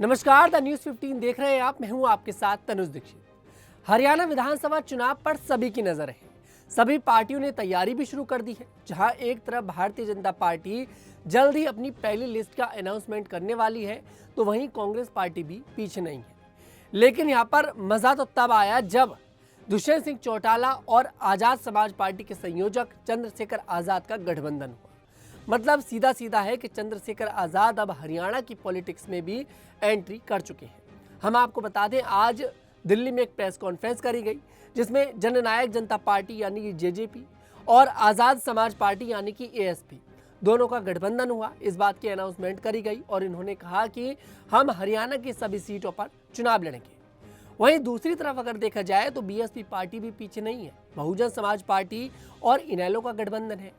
नमस्कार, the news 15 देख रहे हैं आप। मैं हूं आपके साथ तनुज दीक्षित। हरियाणा विधानसभा चुनाव पर सभी की नजर है। सभी पार्टियों ने तैयारी भी शुरू कर दी है। जहां एक तरफ भारतीय जनता पार्टी जल्द ही अपनी पहली लिस्ट का अनाउंसमेंट करने वाली है, तो वहीं कांग्रेस पार्टी भी पीछे नहीं है। लेकिन यहां पर मजा तो तब आया जब दुष्यंत सिंह चौटाला और आजाद समाज पार्टी के संयोजक चंद्रशेखर आजाद का गठबंधन हुआ। मतलब सीधा सीधा है कि चंद्रशेखर आजाद अब हरियाणा की पॉलिटिक्स में भी एंट्री कर चुके हैं। हम आपको बता दें, आज दिल्ली में एक प्रेस कॉन्फ्रेंस करी गई जिसमें जननायक जनता पार्टी यानी कि जेजेपी और आजाद समाज पार्टी यानी कि एएसपी दोनों का गठबंधन हुआ। इस बात की अनाउंसमेंट करी गई और इन्होंने कहा कि हम हरियाणा की सभी सीटों पर चुनाव लड़ेंगे। वहीं दूसरी तरफ अगर देखा जाए तो बीएसपी पार्टी भी पीछे नहीं है। बहुजन समाज पार्टी और इनेलो का गठबंधन है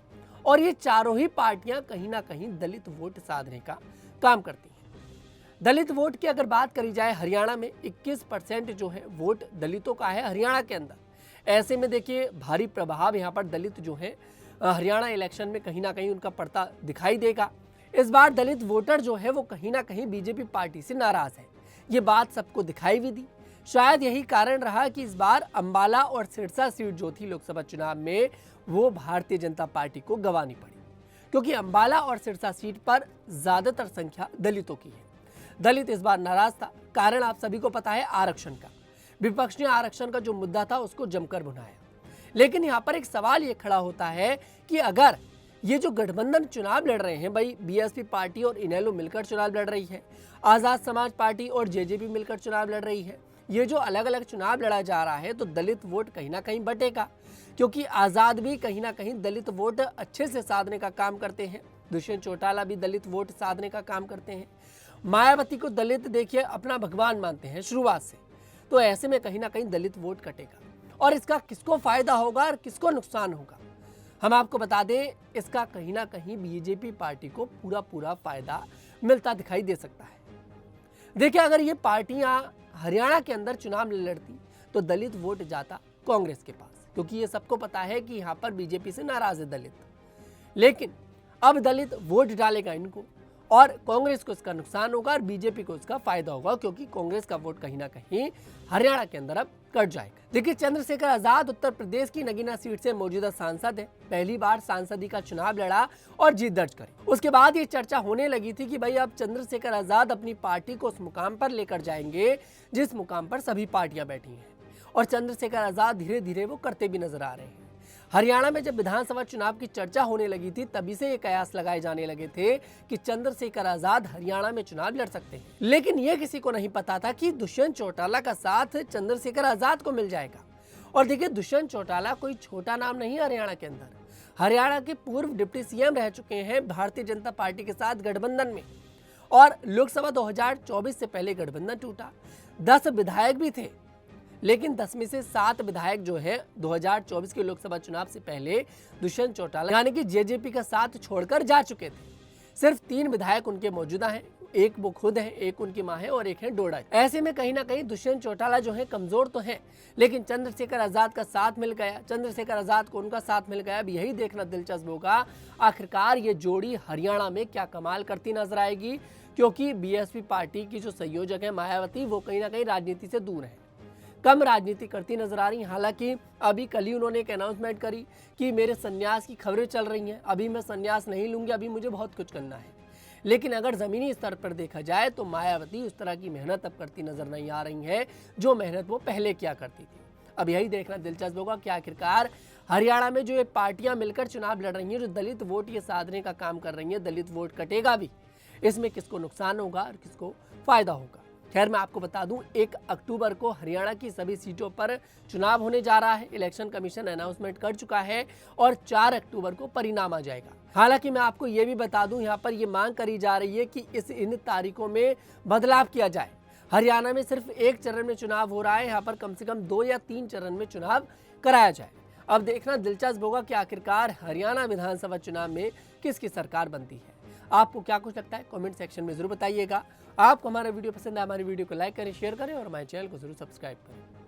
और ये चारों ही पार्टियां कहीं ना कहीं दलित वोट साधने का काम करती हैं। दलित वोट की अगर बात करी जाए, हरियाणा में 21% जो है वोट दलितों का है हरियाणा के अंदर। ऐसे में देखिए, भारी प्रभाव यहाँ पर दलित जो है हरियाणा इलेक्शन में कहीं ना कहीं उनका पड़ता दिखाई देगा। इस बार दलित वोटर जो है वो कहीं ना कहीं बीजेपी पार्टी से नाराज है। ये बात सबको दिखाई भी दी। शायद यही कारण रहा कि इस बार अंबाला और सिरसा सीट जो थी लोकसभा चुनाव में, वो भारतीय जनता पार्टी को गंवानी पड़ी, क्योंकि अंबाला और सिरसा सीट पर ज्यादातर संख्या दलितों की है। दलित इस बार नाराज था। कारण आप सभी को पता है, आरक्षण का। विपक्ष ने आरक्षण का जो मुद्दा था उसको जमकर भुनाया। लेकिन यहाँ पर एक सवाल ये खड़ा होता है कि अगर ये जो गठबंधन चुनाव लड़ रहे हैं, भाई बीएसपी पार्टी और इनेलो मिलकर चुनाव लड़ रही है, आजाद समाज पार्टी और जेजेपी मिलकर चुनाव लड़ रही है, ये जो अलग अलग चुनाव लड़ा जा रहा है, तो दलित वोट कहीं ना कहीं बटेगा। क्योंकि आजाद भी कहीं ना कहीं दलित वोट अच्छे से साधने का काम करते हैं। दुष्यंत चौटाला भी दलित वोट साधने का काम करते हैं। मायावती को दलित देखिए अपना भगवान मानते हैं शुरुआत से। तो ऐसे में कहीं ना कहीं दलित वोट कटेगा और इसका किसको फायदा होगा और किसको नुकसान होगा, हम आपको बता दें, इसका कहीं ना कहीं बीजेपी पार्टी को पूरा पूरा फायदा मिलता दिखाई दे सकता है। देखिए, अगर ये पार्टियां हरियाणा के अंदर चुनाव लड़ती तो दलित वोट जाता कांग्रेस के पास, क्योंकि ये सबको पता है कि यहाँ पर बीजेपी से नाराज है दलित। लेकिन अब दलित वोट डालेगा इनको और कांग्रेस को इसका नुकसान होगा और बीजेपी को इसका फायदा होगा, क्योंकि कांग्रेस का वोट कहीं ना कहीं हरियाणा के अंदर अब कट जाएगा। देखिए, चंद्रशेखर आजाद उत्तर प्रदेश की नगीना सीट से मौजूदा सांसद है। पहली बार सांसदी का चुनाव लड़ा और जीत दर्ज करी। उसके बाद ये चर्चा होने लगी थी कि भाई अब चंद्रशेखर आजाद अपनी पार्टी को उस मुकाम पर लेकर जाएंगे जिस मुकाम पर सभी पार्टियां बैठी हैं, और चंद्रशेखर आजाद धीरे धीरे वो करते भी नजर आ रहे हैं। हरियाणा में जब विधानसभा चुनाव की चर्चा होने लगी थी, तभी से ये कयास लगाए जाने लगे थे कि चंद्रशेखर आजाद हरियाणा में चुनाव लड़ सकते हैं। लेकिन ये किसी को नहीं पता था कि दुष्यंत चौटाला का साथ चंद्रशेखर आजाद को मिल जाएगा। और देखिए, दुष्यंत चौटाला कोई छोटा नाम नहीं है हरियाणा के अंदर। हरियाणा के पूर्व डिप्टी सीएम रह चुके हैं भारतीय जनता पार्टी के साथ गठबंधन में, और लोकसभा 2024 से पहले गठबंधन टूटा। 10 विधायक भी थे, लेकिन 10 में से 7 विधायक जो है 2024 के लोकसभा चुनाव से पहले दुष्यंत चौटाला यानी कि जेजेपी का साथ छोड़कर जा चुके थे। सिर्फ 3 विधायक उनके मौजूदा हैं। एक वो खुद है, एक उनकी मां है और एक है डोडा। ऐसे में कहीं ना कहीं दुष्यंत चौटाला जो है कमजोर तो है, लेकिन चंद्रशेखर आजाद का साथ मिल गया। चंद्रशेखर आजाद को उनका साथ मिल गया। अब यही देखना दिलचस्प होगा आखिरकार ये जोड़ी हरियाणा में क्या कमाल करती नजर आएगी, क्योंकि बीएसपी पार्टी की जो संयोजक है मायावती, वो कहीं ना कहीं राजनीति से दूर है, कम राजनीति करती नजर आ रही। हालांकि अभी कल ही उन्होंने एक अनाउंसमेंट करी कि मेरे संन्यास की खबरें चल रही हैं, अभी मैं संन्यास नहीं लूंगी, अभी मुझे बहुत कुछ करना है। लेकिन अगर जमीनी स्तर पर देखा जाए तो मायावती उस तरह की मेहनत अब करती नजर नहीं आ रही है जो मेहनत वो पहले किया करती थी। अब यही देखना दिलचस्प होगा कि आखिरकार हरियाणा में जो ये पार्टियां मिलकर चुनाव लड़ रही हैं, जो दलित वोट ये साधने का काम कर रही हैं, दलित वोट कटेगा भी, इसमें किसको नुकसान होगा और किसको फायदा होगा। खैर, मैं आपको बता दूं, 1 अक्टूबर को हरियाणा की सभी सीटों पर चुनाव होने जा रहा है। इलेक्शन कमीशन अनाउंसमेंट कर चुका है और 4 अक्टूबर को परिणाम आ जाएगा। हालांकि मैं आपको ये भी बता दूं, यहाँ पर ये मांग करी जा रही है कि इन तारीखों में बदलाव किया जाए। हरियाणा में सिर्फ 1 चरण में चुनाव हो रहा है, यहाँ पर कम से कम 2 या 3 चरण में चुनाव कराया जाए। अब देखना दिलचस्प होगा कि आखिरकार हरियाणा विधानसभा चुनाव में किसकी सरकार बनती है। आपको क्या कुछ लगता है, कमेंट सेक्शन में जरूर बताइएगा। आपको हमारा वीडियो पसंद है, हमारी वीडियो को लाइक करें, शेयर करें और हमारे चैनल को जरूर सब्सक्राइब करें।